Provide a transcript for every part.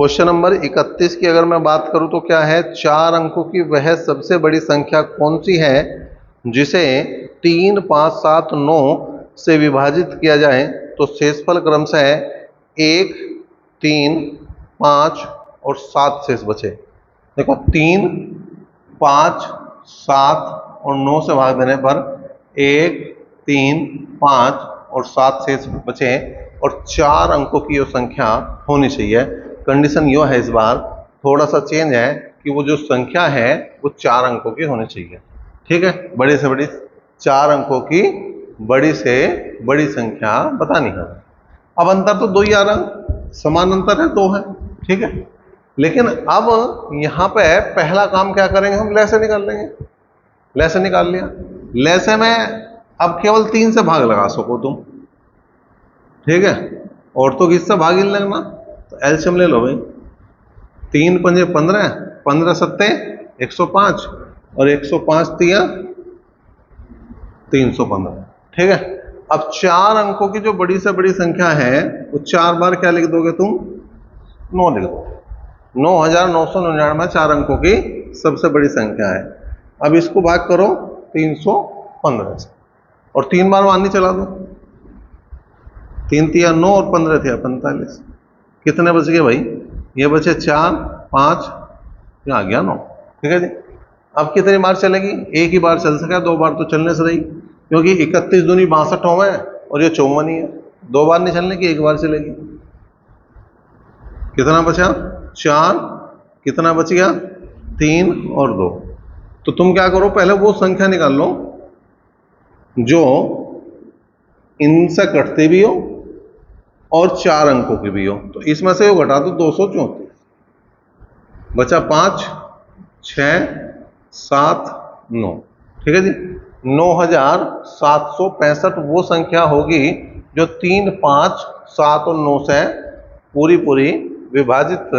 Question number 31 की अगर मैं बात करूं तो क्या है, 4 अंकों की वह सबसे बड़ी संख्या कौन सी है जिसे 3, 5, 7, 9 से विभाजित किया जाए तो शेषफल क्रमशः 1, 3, 5 और 7 शेष बचे। देखो 3, 5, 7 और 9 से भाग देने पर 1, 3, 5 और 7 शेष बचे और 4 अंकों की यह संख्या होनी चाहिए। कंडीशन यह है, इस बार थोड़ा सा चेंज है कि वो जो संख्या है वो 4 अंकों की होनी चाहिए। ठीक है, बड़ी से बड़ी 4 अंकों की बड़ी से बड़ी संख्या बतानी है। अब अंतर तो 2 ही आ रहा, समान अंतर है 2 है। ठीक है, लेकिन अब यहां पे पहला काम क्या करेंगे, हम लय से निकाल लेंगे। लय से निकाल लिया, लय से में अब केवल 3 से भाग लगा सको तुम। ठीक है, और तो किससे भाग ही लगना, तो एलसीएम ले लो भाई। 3 पंजे 15, 15 सत्ते 105 और 105 तिया 315। ठीक है, अब 4 अंकों की जो बड़ी से बड़ी संख्या है वो 4 बार क्या लिख दोगे तुम, 9 लिख दो। 9999 4 अंकों की सबसे बड़ी संख्या है। अब इसको भाग करो 315 से और 3 बार वानी चला दो। 3 तिया 9 और 15 थिया 45। कितने बच गए भाई, ये बचे 4, 5, ये आ गया 9। ठीक है जी, अब कितनी बार चलेगी, एक ही बार चल सका, 2 बार तो चलने से रही, क्योंकि 31 दूनी 62 है और ये 54 ही है। 2 बार नहीं चलने की, एक बार चलेगी। कितना बचा, 4, कितना बच गया, 3 और 2। तो तुम क्या करो, पहले वो संख्या निकाल लो जो इनसे कटती भी हो और 4 अंकों की भी हो। तो इसमें से वो घटा दो 234, बचा 5, 6, 7, 9। ठीक है जी, 9765 वो संख्या होगी जो 3, 5, 7 और 9 से पूरी पूरी विभाजित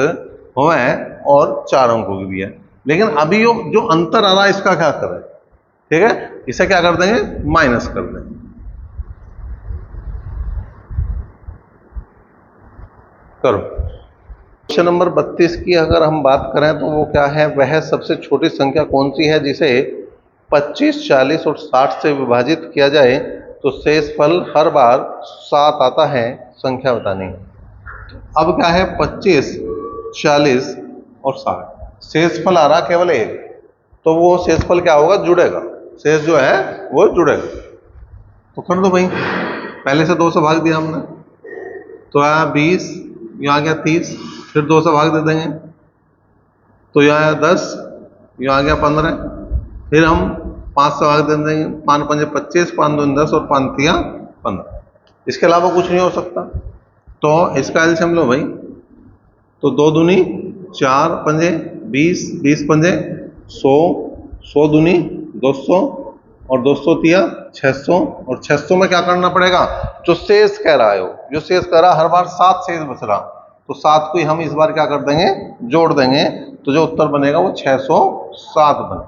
हुए और 4 अंकों की भी है। लेकिन अभी जो अंतर आ रहा है इसका क्या करें, ठीक है, इसे क्या कर देंगे, माइनस कर देंगे। करो। क्वेश्चन नंबर 32 की अगर हम बात करें तो वो क्या है, वह सबसे छोटी संख्या कौन सी है जिसे 25, 40 और 60 से विभाजित किया जाए तो शेषफल हर बार 7 आता है, संख्या बतानी है। अब क्या है, 25, 40 और 60 शेषफल आ रहा केवल एक, तो वो शेषफल क्या होगा, जुड़ेगा। शेष जो है वो जुड़ेगा। तो कर दो भाई, पहले से 2 से भाग दिया हमने तो आया 20, यहाँ आ गया 30, फिर 2 से भाग दे देंगे तो यहाँ आया 10, यहाँ आ गया 15, फिर हम 5 से भाग दे देंगे, 5 पंजे 25, 5 दूनी 10 और 5 तिया 15। इसके अलावा कुछ नहीं हो सकता। तो इसका एलसीएम लो भाई, तो 2 दूनी 4 पंजे 20, 20 पंजे 100, 100 दूनी 200 और 200 तिया 600 और 600 में क्या करना पड़ेगा, जो शेष कह रहा है, जो शेष कह रहा, हर बार 7 शेष बच रहा, तो 7 को ही हम इस बार क्या कर देंगे, जोड़ देंगे, तो जो उत्तर बनेगा वो 607 बने।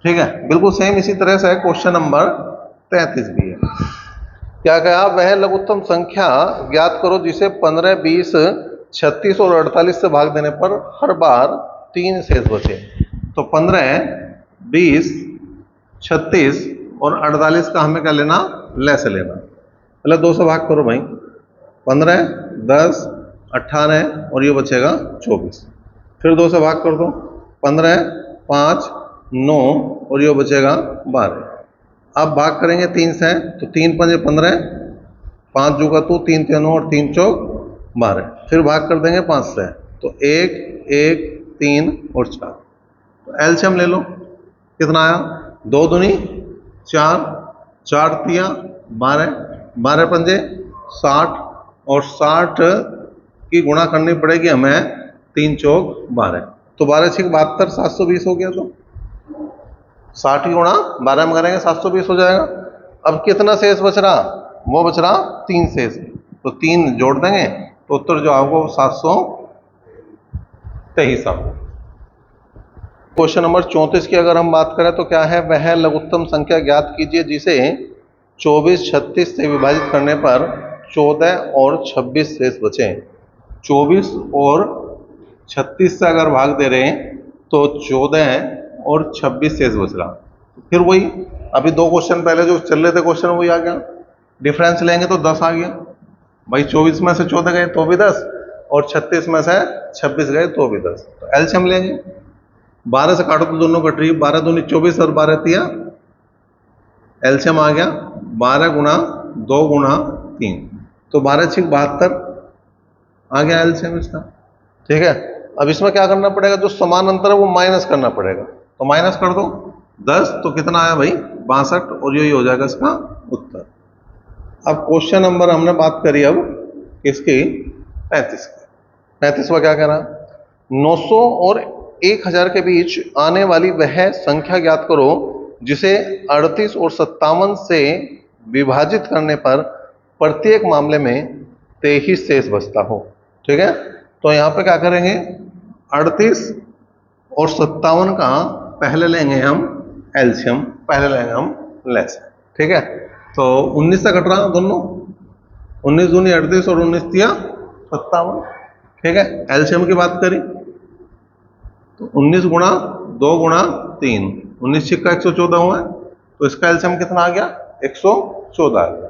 ठीक है, बिल्कुल सेम इसी तरह से क्वेश्चन नंबर 33 भी है। क्या कहा, वह लघुत्तम संख्या ज्ञात करो जिसे 15, 20, 36 और 48 से भाग देने पर हर बार 3 शेष बचे। तो 15, 20, 36 और 48 का हमें क्या लेना, लय से लेना। पहले 2 से भाग करो भाई, 15, 10, 18 और ये बचेगा 24। फिर 2 से भाग कर दो, 15, 5, 9 और ये बचेगा 12। अब भाग करेंगे 3 से, तो 3 पंजे 15, 5 जूगा 2, 3 तिया 9 और 3 चौक 12। फिर भाग कर देंगे 5 से, तो 1, 1, 3 और 4। तो एलसीएम ले लो, कितना आया, 2 दूनी 4, 4 तिया 12, 12 पंजे 60 और 60 की गुणा करनी पड़ेगी हमें, 3 चौक 12, तो 12 6 72, 720 हो गया। तो 60 की गुणा 12 में करेंगे 720 हो जाएगा। अब कितना शेष बच रहा, वो बच रहा 3 शेष, तो 3 जोड़ देंगे तो उत्तर जो आएगा वो 723 आएगा। क्वेश्चन नंबर 34 की अगर हम बात करें तो क्या है, वह लघुत्तम संख्या ज्ञात कीजिए जिसे 24, 36 से विभाजित करने पर 14 और 26 शेष बचे। 24 और 36 से अगर भाग दे रहे हैं तो 14 और 26 शेष बच रहा। फिर वही अभी दो क्वेश्चन पहले जो चल रहे थे क्वेश्चन वही आ गया, डिफरेंस लेंगे तो 10 आ गया भाई, 24 में से 14 गए तो भी 10 और 36 में से 26 गए तो भी 10। तो एलसीएम लेंगे, 12 से काटो तो दोनों कट रही है, 12 दूनी 24 और 12 तिया, एलसीएम आ गया 12 गुना 2 गुना 3, तो 12 6 72 आ गया एलसीएम इसका। ठीक है, अब इसमें क्या करना पड़ेगा, जो समान अंतर है वो माइनस करना पड़ेगा, तो माइनस कर दो 10, तो कितना आया भाई 62, और यही हो जाएगा इसका उत्तर। अब क्वेश्चन नंबर हमने बात करी अब किसकी, 35 की। 35वां क्या कह रहा, 900 और 1000 के बीच आने वाली वह संख्या ज्ञात करो जिसे 38 और 57 से विभाजित करने पर प्रत्येक मामले में 23 शेष बचता हो। ठीक है, तो यहां पे क्या करेंगे, 38 और 57 का पहले लेंगे हम एलसीएम, पहले लेंगे हम लेस। ठीक है, तो 19 से कट रहा दोनों, 19 दूनी 38 और 19 तिया 57। ठीक है, एलसीएम की बात करी तो 19 गुणा 2 गुणा 3, 19 छिक्का 114 हुआ है, तो इसका एलसीएम कितना आ गया 114 आ गया।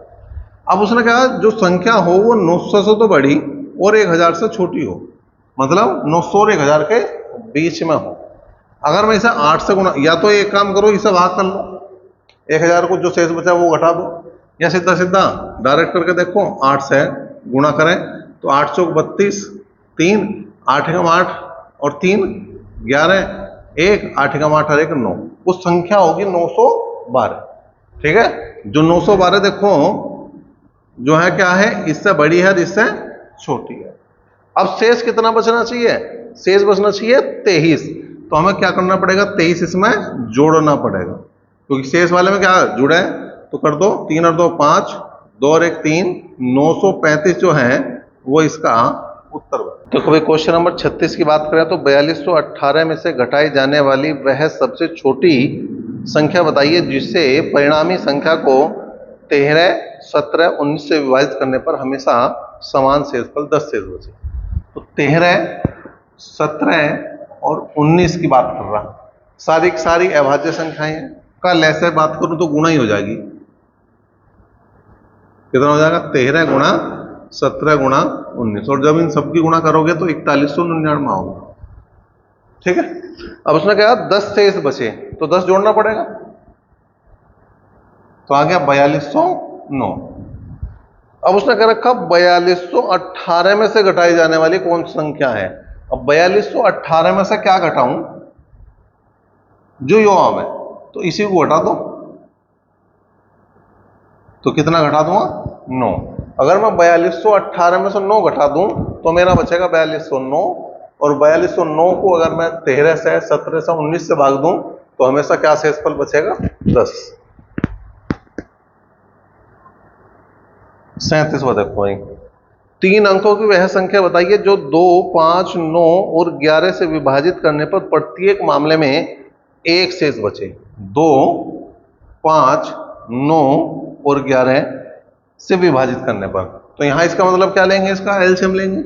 अब उसने कहा जो संख्या हो वो 900 से तो बड़ी और 1000 से छोटी हो, मतलब 900 और 1000 के बीच में हो। अगर मैं इसे 8 से गुणा, या तो एक काम करो इसे भाग कर लो, 1000 को जो शेष बचा वो घटा दो, या सीधा सीधा डायरेक्ट करके देखो 8 से गुणा करें तो 8 चौक 32, 3 8 एकम 8 और 3 11, 1 8 एकम 8 और 1 9, वो संख्या होगी 912। ठीक है, जो 912 देखो जो है क्या है, इससे बड़ी है इससे छोटी है। अब शेष कितना बचना चाहिए, शेष बचना चाहिए 23, तो हमें क्या करना पड़ेगा 23 इसमें जोड़ना पड़ेगा, क्योंकि शेष वाले में क्या जुड़ा है, तो कर दो 3 और 2 5, 2 और 1 3, 935 जो है वो इसका उत्तर बना। तो कभी क्वेश्चन नंबर 36 की बात करें तो 4218 में से घटाई जाने वाली वह सबसे छोटी संख्या बताइए जिससे परिणामी संख्या को 13, 17, 19 से विभाजित करने पर हमेशा समान शेषफल 10 शेष बचे। तो 13, 17 और 19 की बात कर रहा, सारी की सारी अभाज्य संख्याएं हैं, कल ऐसे बात करूं तो गुणा ही हो जाएगी, कितना हो जाएगा 13 गुणा 17 गुणा 19, और जब इन सबकी गुणा करोगे तो 4199 होगा। ठीक है, अब उसने कहा 10 शेष बचे तो 10 जोड़ना पड़ेगा, तो आ गया 4209। अब उसने कह रखा 4218 में से घटाई जाने वाली कौन सी संख्या है। अब 4218 में से क्या घटाऊं, जो योग है तो इसी को घटा दो, तो कितना घटा दूंगा 9। अगर मैं 4218 में से 9 घटा दूं तो मेरा बचेगा 4209, और 4209 को अगर मैं 13 से 17 से 19 से भाग दूं तो हमेशा क्या शेषफल बचेगा 10। 37वां देखो, 3 अंकों की वह संख्या बताइए जो 2, 5, 9 और 11 से विभाजित करने पर प्रत्येक मामले में एक शेष बचे। 2, 5, 9 और 11 से विभाजित करने पर, तो यहां इसका मतलब क्या लेंगे, इसका एलसीएम लेंगे,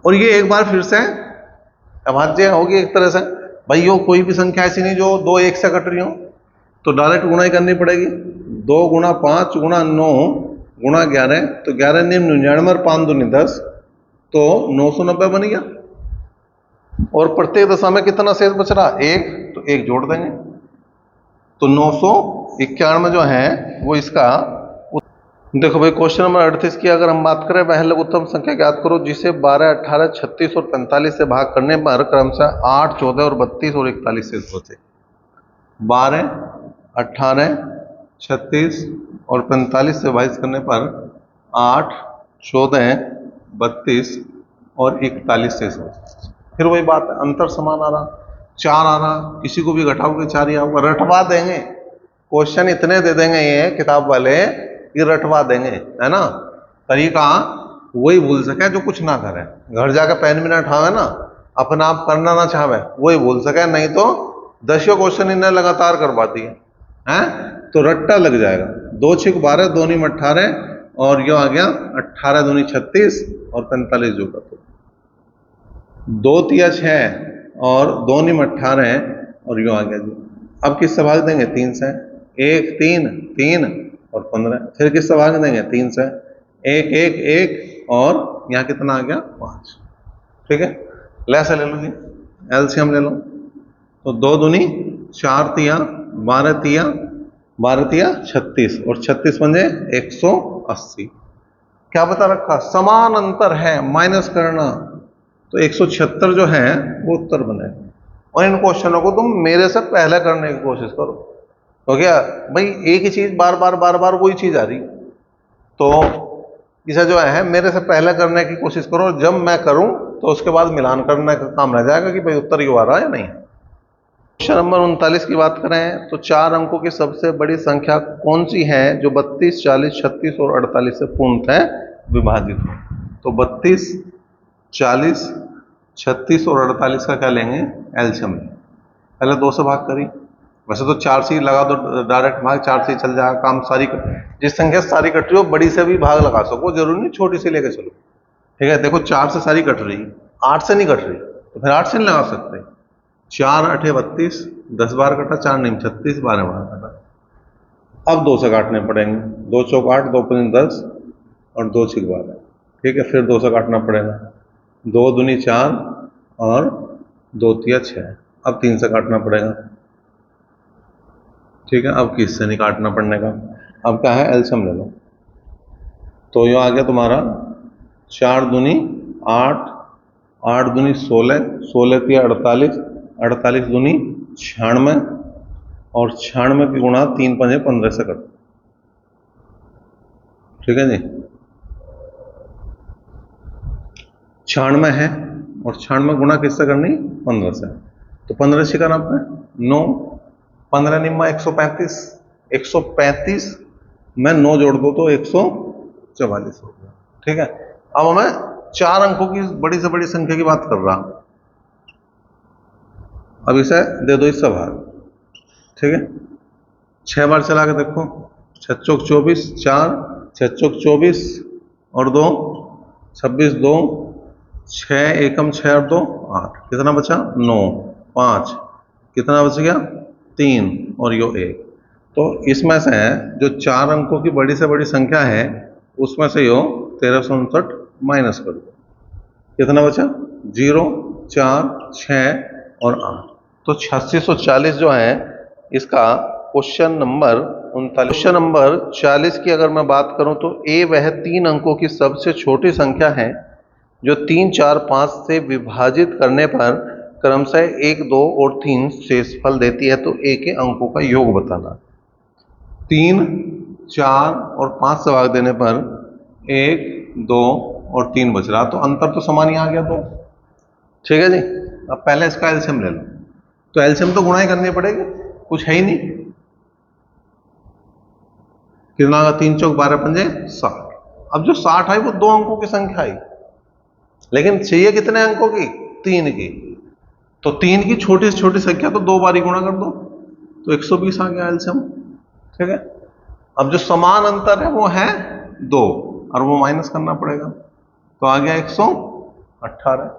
और ये एक बार फिर से अभाज्य होगी एक तरह से भाई। यो कोई भी संख्या ऐसी नहीं जो 2 1 से कट रही हो, तो डायरेक्ट गुणा ही करनी पड़ेगी। 2 गुणा 5 गुणा 9 गुणा 11, तो 11 निम्न 99 और 5 दूनी 10, तो 990 बन गया। और प्रत्येक दशा में कितना शेष बच रहा 1, तो 1 जोड़ देंगे, तो 991 जो है वो इसका। देखो भाई क्वेश्चन नंबर 38 की अगर हम बात करें, वह लघुत्तम संख्या ज्ञात करो जिसे 12, 18, 36 और 45 से भाग करने पर क्रमशः 8, 14 और 32 और 41 शेष बचे। 12, 18, 36 और 45 से विभाजित करने पर 8, 14, 32 और 41 शेष बचे। फिर वही बात है, अंतर समान आ रहा, 4 आ रहा, किसी को भी घटाओगे 4 ही आऊंगा, रटवा देंगे क्वेश्चन, इतने दे देंगे ये किताब वाले, ये रटवा देंगे, है ना। तरीका वही भूल सके जो कुछ ना करे, घर जाकर पेन भी ना उठावे ना, अपना आप करना ना चाहे वही भूल सके, नहीं तो 10 क्वेश्चन इन्हें लगातार करवा दिए हैं तो रट्टा लग जाएगा। 2 6 12, 2 9 18 और यो आ गया 18 दूनी 36 और 45 जो का तो दो तिया 6 और दो निम 18 और यूं आ गया जी। अब किससे भाग देंगे? 3 से। 1 3 3 और 15। फिर किससे भाग देंगे? 3 से। 1 1 1 और यहाँ कितना आ गया? 5। ठीक है, लैसे ले लो जी, एलसीएम ले लो। तो 2 दूनी 4 तिया 12 तिया 12 तिया 36 और 36 पंजे 180। क्या बता रखा? समान अंतर है, माइनस करना। तो 176 जो है वो उत्तर बनेगा। और इन क्वेश्चनों को तुम मेरे से पहले करने की कोशिश करो। तो क्या भाई, एक ही चीज बार बार बार बार वही चीज आ रही, तो इसे जो है मेरे से पहले करने की कोशिश करो। जब मैं करूं तो उसके बाद मिलान करने का काम रह जाएगा कि भाई उत्तर क्यों आ रहा है या नहीं। क्वेश्चन नंबर 39 की बात करें तो 4 अंकों की सबसे बड़ी संख्या कौन सी है जो 32, 40, 36 और 48 से पूर्णतः विभाजित हो? तो 32, 40, 36 और 48 का क्या लेंगे? एलसीएम। पहले 2 से भाग करी, वैसे तो 4 से ही लगा दो, डायरेक्ट भाग 4 से ही चल जाएगा काम। सारी जिस संख्या सारी कट रही हो बड़ी से भी भाग लगा सको, जरूरी नहीं छोटी से लेके चलो। ठीक है, देखो 4 से सारी कट रही, 8 से नहीं कट रही, तो फिर 8 से नहीं लगा सकते। 4 8 32, 10 बार कटा, 4 नहीं 36, 12 बार कटा। अब 2 से काटने पड़ेंगे। 2 चौक 8, 2 पंच 10 और 2 6 12। ठीक है, फिर 2 से काटना पड़ेगा। 2 दूनी 4 और 2 तिया 6। अब 3 से काटना पड़ेगा। ठीक है, अब किससे नहीं काटना पड़ने का। अब क्या है? एलसीएम ले लो। तो ये आ गया तुम्हारा 4 दूनी 8, 8 दूनी 16, 16 तिया 48, 48 दूनी 96 और 96 की गुणा 3 पंजे 15 से कट। ठीक है जी, 96 है और 96 गुणा किससे करनी? 15 से। तो 15 से करना आपने 9, 15 निम्मा 135, 135 में 9 जोड़ दो तो 144 हो गया। ठीक है, अब हमें 4 अंकों की बड़ी से बड़ी संख्या की बात कर रहा। अब इसे दे दो इससे भाग। ठीक है, 6 बार चला के देखो। 6 चौक 24, 4 6 चौक 24 और 2 26, 2 6 एकम 6 और 2 8। कितना बचा? 9 5। कितना बच गया? 3 और यो 1। तो इसमें से जो 4 अंकों की बड़ी से बड़ी संख्या है उसमें से यो 1359 माइनस कर दो। कितना बचा? 0 4 6 और 8। तो 8640 जो है इसका क्वेश्चन नंबर 39। क्वेश्चन नंबर 40 की अगर मैं बात करूं तो ए वह 3 अंकों की सबसे छोटी संख्या है जो 3 4 5 से विभाजित करने पर क्रमशः 1 2 और 3 शेषफल देती है। तो ए के अंकों का योग बताना। 3 4 और 5 से भाग देने पर 1 2 और 3 बच रहा, तो अंतर तो समान ही आ गया। तो ठीक है जी, अब पहले इसका एलसीएम ले लो। तो एलसीएम तो गुणा ही करनी पड़ेगी, कुछ है ही नहीं। कितना होगा? 3 चौक 12 पंजे 60। अब जो 60 आई वो 2 अंकों की संख्या आई, लेकिन चाहिए कितने अंकों की? 3 की। तो 3 की छोटी से छोटी संख्या तो 2 बार ही गुणा कर दो, तो 120 आ गया एलसीएम। ठीक है, अब जो समान अंतर है वो है 2 और वो माइनस करना पड़ेगा, तो आ गया 118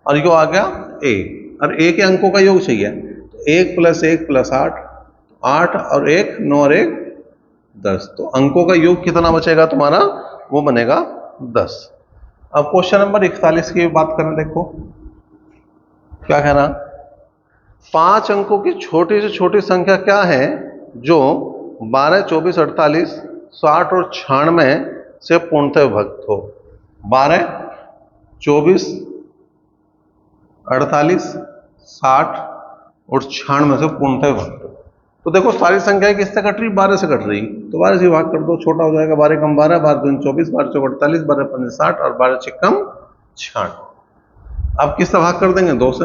और यो आ गया ए। और ए के अंकों का योग चाहिए, तो 1 + 1 + 8, 8 और 1 9 और 1 10। तो अंकों का योग कितना बचेगा तुम्हारा? वो बनेगा 10। अब क्वेश्चन नंबर 41 की बात करें, देखो क्या कहना। 5 अंकों की छोटी से छोटी संख्या क्या है जो 12 24 48 60 और 96 से पूर्णतः विभक्त हो? 12 24 48 60 और 96 से पूर्णतः विभक्त हो। तो देखो सारी संख्याएं किससे कट रही? 12 से कट रही, तो 12 से भाग कर दो, छोटा हो जाएगा। 12 कम 12, 12 दूनी 24, 12 चौक 48, 12 पंजे 60 और 12 छिक्कम 66। अब किससे भाग कर देंगे? 2 से।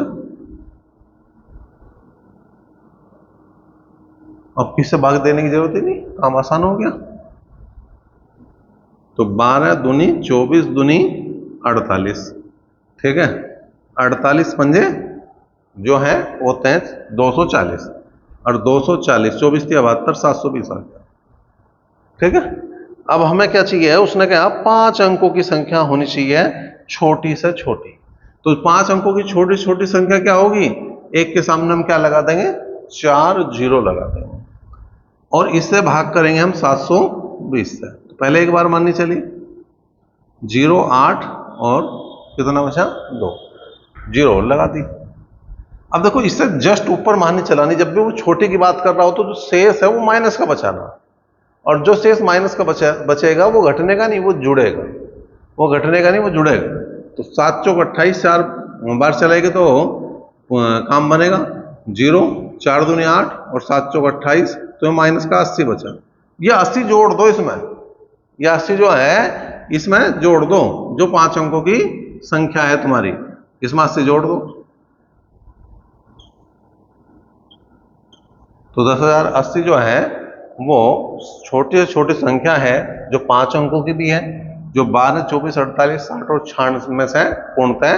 अब किससे भाग देने की जरूरत ही नहीं, काम आसान हो गया। तो 12 दूनी 24 दूनी 48। ठीक है, 48 पंजे जो है होते हैं 240 और 240 24 3 72 720 आ गया। ठीक है, अब हमें क्या चाहिए? उसने कहा 5 अंकों की संख्या होनी चाहिए छोटी से छोटी। तो 5 अंकों की छोटी छोटी संख्या क्या होगी, एक के सामने हम क्या लगा देंगे, 4 जीरो लगा देंगे, और इससे भाग करेंगे हम 720 से। तो पहले एक बार माननी चली, 0 8 और कितना बचा 2, जीरो लगा दी। अब देखो इससे जस्ट ऊपर माननी चलानी, जब भी वो छोटी की बात कर रहा हो तो जो शेष है वो माइनस का बचाना, और जो शेष माइनस का बचेगा वो घटने का नहीं, वो जुड़ेगा, वो घटने का नहीं, वो जुड़ेगा। तो 7 चौक 28, 4 बार चलेगा तो काम बनेगा, 0 4 दूनी 8 और 7 चौक 28, तो माइनस का 80 बचा। ये 80 जोड़ दो इसमें, ये 80 जो है इसमें जोड़ दो, जो 5 अंकों की संख्या है तुम्हारी, इसमें 80 जोड़ दो, तो 10,080 जो है वो छोटी से छोटी संख्या है, जो 5 अंकों की भी है, जो 12 24 48 60 और 96 में से पूर्णतः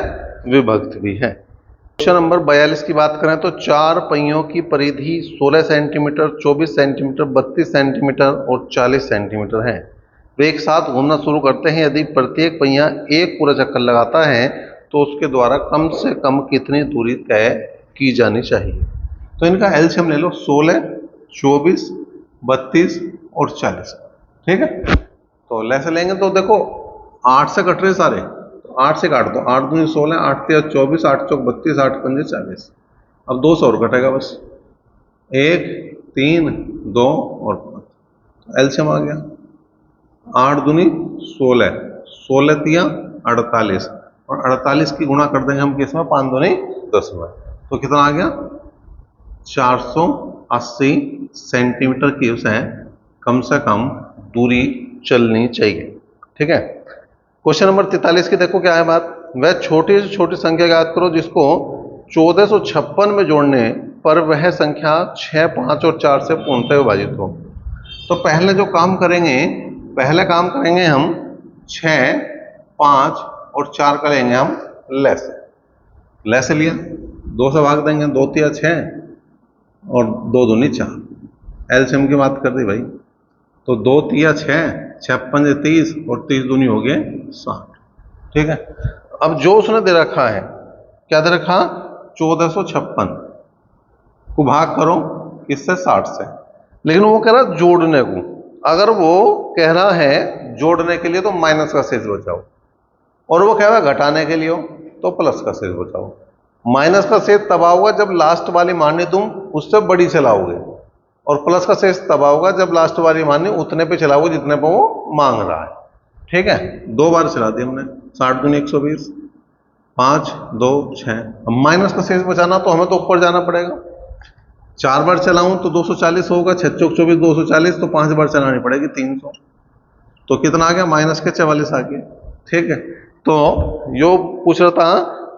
विभक्त भी है। क्वेश्चन नंबर 42 की बात करें तो 4 पहियों की परिधि 16 सेंटीमीटर, 24 सेंटीमीटर, 32 सेंटीमीटर और 40 सेंटीमीटर है। वे एक साथ घूमना शुरू करते हैं। यदि प्रत्येक पहिया एक पूरा चक्कर लगाता है तो उसके द्वारा कम से कम कितनी दूरी तय की जानी चाहिए। तो इनका एलसीएम ले लो, 16 24 32 और 40, ठीक है। तो लेसे लेंगे तो देखो 8 से कट रहे सारे, तो 8 से काट दो, 8 दूनी 16, 8 3 24, 8 चौक 32, 8 पंजे 40। अब 200 और कटेगा बस, 1 3 2 और 5, एलसीएम आ गया, 8 दूनी 16, 16 तिया 48, और 48 की गुणा कर देंगे हम किसमें, 5 दूनी 10 में, तो कितना आ गया 480 सेंटीमीटर की उसे कम से कम दूरी चलनी चाहिए, ठीक है। क्वेश्चन नंबर 43 की देखो क्या है बात, वह छोटी से छोटी संख्या याद करो जिसको 1456 में जोड़ने पर वह संख्या 6 5 और 4 से पूर्णतः विभाजित हो। तो पहले जो काम करेंगे, पहले काम करेंगे हम 6 5 और 4 करेंगे हम लेस, लेस लिया 2 से भाग देंगे, 2 तिया 6 और 2 दूनी 4, एलसीएम की बात कर दी भाई, तो 2 तिया 6, 6 पंजे 30 और 30 दूनी हो गए 60, ठीक है। अब जो उसने दे रखा है, क्या दे रखा, 1456 को भाग करो किससे, 60 से, लेकिन वो कह रहा जोड़ने को, अगर वो कह रहा है जोड़ने के लिए तो माइनस का शेष बचाओ, और वो कह रहा है घटाने के लिए हो तो प्लस का शेष बचाओ। माइनस का शेष तब आओगा जब लास्ट वाली माननी तुम उससे बड़ी चलाओगे, और प्लस का शेष तब आओगा जब लास्ट वाली माननी उतने पे चलाओगे जितने पे वो मांग रहा है, ठीक है। 2 बार चला दिया हमने, 60 दूनी 120, 5 2 6, अब माइनस का शेष बचाना तो हमें तो ऊपर जाना पड़ेगा, 4 बार चलाऊं तो 240 होगा, 6 चौक 24 240, तो 5 बार चलानी पड़ेगी 300, तो कितना आ गया माइनस के 44 आ गया, ठीक है। तो यो पूछ रहा था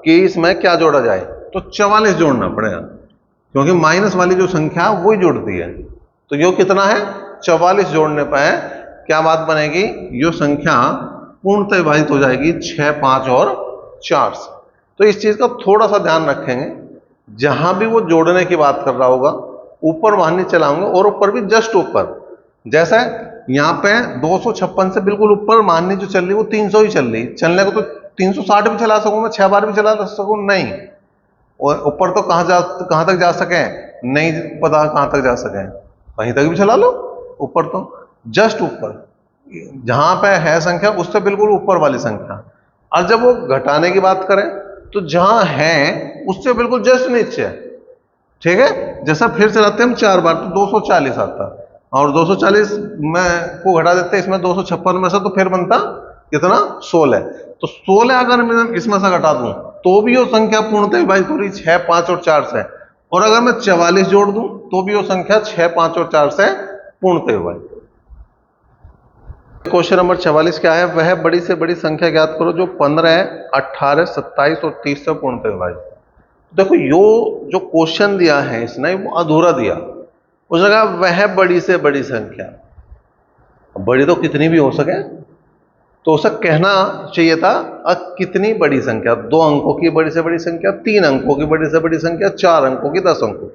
कि इसमें क्या जोड़ा जाए, तो 44 जोड़ना पड़ेगा, क्योंकि माइनस वाली जो संख्या वही जुड़ती है, तो यो कितना है 44 जोड़ने पर क्या बात बनेगी, यो संख्या पूर्णतः विभाजित हो जाएगी 6 5 और 4 से। तो इस चीज का थोड़ा सा ध्यान रखेंगे, जहां भी वो जोड़ने की बात कर रहा होगा ऊपर वाहनी चलाऊंगे, और ऊपर भी जस्ट ऊपर, जैसे यहाँ पे 256 से बिल्कुल ऊपर माननी जो चल रही वो 300 ही चल रही, चलने को तो 360 भी चला सकूं मैं, 6 बार भी चला सकूं, नहीं, और ऊपर तो कहां तक जा सके नहीं पता, कहां तक जा सके, कहीं तक भी चला लो, ऊपर तो जस्ट ऊपर जहां पे है संख्या उससे बिल्कुल ऊपर वाली संख्या। और जब वो घटाने की बात करें तो जहां है उससे बिल्कुल जस्ट नीचे, ठीक है। जैसा फिर चलाते हैं हम 4 बार तो 240 आता, और 240 में को घटा देते इसमें 256 में से, तो फिर बनता कितना 16, तो 16 अगर मैं इसमें से घटा दूं तो भी वो संख्या पूर्णतः विभाजित हो रही 6 5 और 4 से, और अगर मैं 44 जोड़ दूं तो भी वो संख्या 6 5 और 4 से पूर्णतः विभाजित। क्वेश्चन नंबर 44 क्या है, वह बड़ी से बड़ी संख्या ज्ञात करो जो 15 18 27 और 30 से पूर्णतः विभाजित। देखो यो जो क्वेश्चन दिया है इसने वो अधूरा दिया, उसने कहा वह बड़ी से बड़ी संख्या, बड़ी तो कितनी भी हो सके, तो उसे कहना चाहिए था कितनी बड़ी संख्या, 2 अंकों की बड़ी से बड़ी संख्या, 3 अंकों की बड़ी से बड़ी संख्या, 4 अंकों की, 10 अंकों।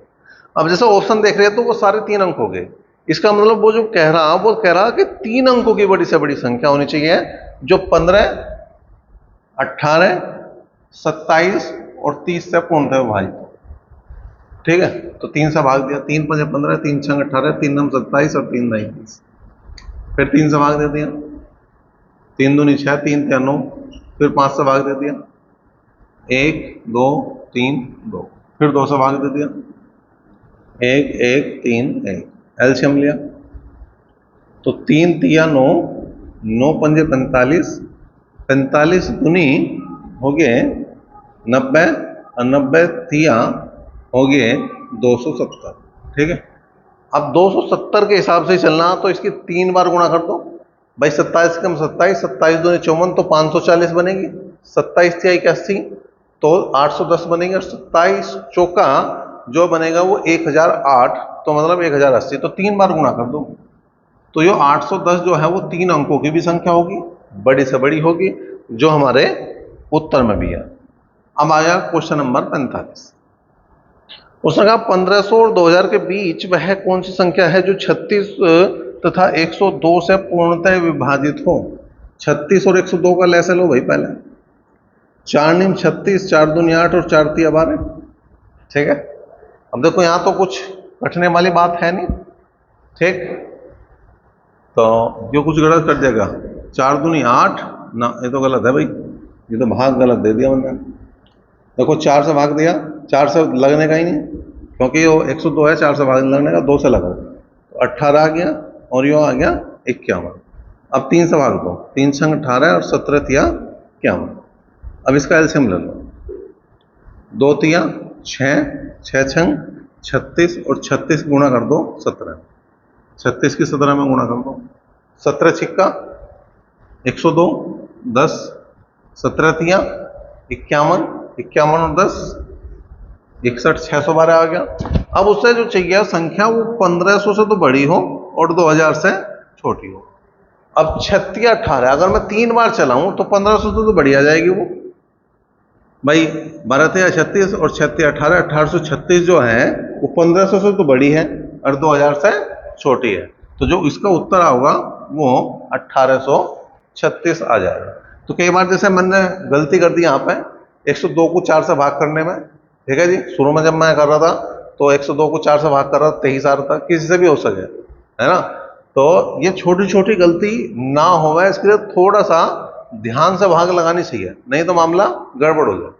अब जैसे ऑप्शन देख रहे हैं तो वो सारे 3 अंक हो गए, इसका मतलब वो जो कह रहा वो कह रहा कि 3 अंकों की बड़ी से बड़ी संख्या होनी चाहिए, जो 15 18 27 और 30 से पूर्णतः विभाजित हो। ठीक है, तो 3 से भाग दिया, 3 5 15, 3 6 18, 3 9 27 और 3 9 30। फिर 3 से भाग दे दिया, 3 दूनी 6, 3 3 9। फिर 5 से भाग दे दिया, 1 2 3 2। फिर 2 से भाग दे दिया, 1 1 3 1। एलसीएम लिया तो 3 तिया 9, 9 पंजे 45, 45 दूनी हो गए 90 और 90 तिया हो गए 270। ठीक है, अब 270 के हिसाब से चलना तो इसकी 3 बार गुणा कर दो भाई। 27 कम 27, 27 दूनी 54 तो 540 बनेगी। 27 तिया 81 तो 810 बनेगी। और 27 चौका जो बनेगा वो 1008, तो मतलब 1080, तो 3 बार गुणा कर दो। तो ये 810 जो है वो 3 अंकों की भी संख्या होगी, बड़ी से बड़ी होगी, जो हमारे उत्तर में भी है। अब आया क्वेश्चन नंबर 45। उसने कहा 1500 और 2000 के बीच वह कौन सी संख्या है जो 36 तथा 102 से पूर्णतः विभाजित हो। 36 और 102 का लैसे लो भाई पहले। 4 निम 36, 4 दूनी 8 और 4 तिया 12। ठीक है, अब देखो यहां तो कुछ कटने वाली बात है नहीं। ठीक, तो जो कुछ गलत कर देगा, 4 दूनी 8 ना, ये तो गलत है भाई, ये तो भाग गलत दे दिया मैंने। देखो 4 से भाग दिया, 4 से लगने का ही नहीं, क्योंकि वो 102 है, 4 से भाग लगने का, 2 से लगा तो 18 आ गया और यो आ गया 51। अब 3 से भाग दो, 3 छंग 18 और 17 तिया 51। अब इसका एलसीएम ले लो, 2 तिया 6, 6 छंग 36 और 36 गुणा कर दो 17। 36 की 17 में गुणा कर दो, 17 छिक्का 102, 10 17 तिया 51, 51 और 10 61, 612 आ गया। अब उससे जो चाहिए संख्या वो 1500 से तो बड़ी हो और 2000 से छोटी हो। अब 36 18, अगर मैं 3 बार चलाऊं तो 1500 से तो बड़ी आ जाएगी वो भाई। 12 36 और 36 18, 1836 जो है वो 1500 से तो बड़ी है और 2000 से छोटी है। तो जो इसका उत्तर होगा वो 1836 आ जाएगा। तो कई बार जैसे मैंने गलती कर दी यहाँ पे 102 को 4 से भाग करने में। ठीक है जी, शुरू में जब मैं कर रहा था तो 102 को 4 से भाग कर रहा था, 23 आ रहा था, किसी से भी हो सके, है ना। तो ये छोटी छोटी गलती ना हो, इसके लिए थोड़ा सा ध्यान से भाग लगानी चाहिए, नहीं तो मामला गड़बड़ हो जाए।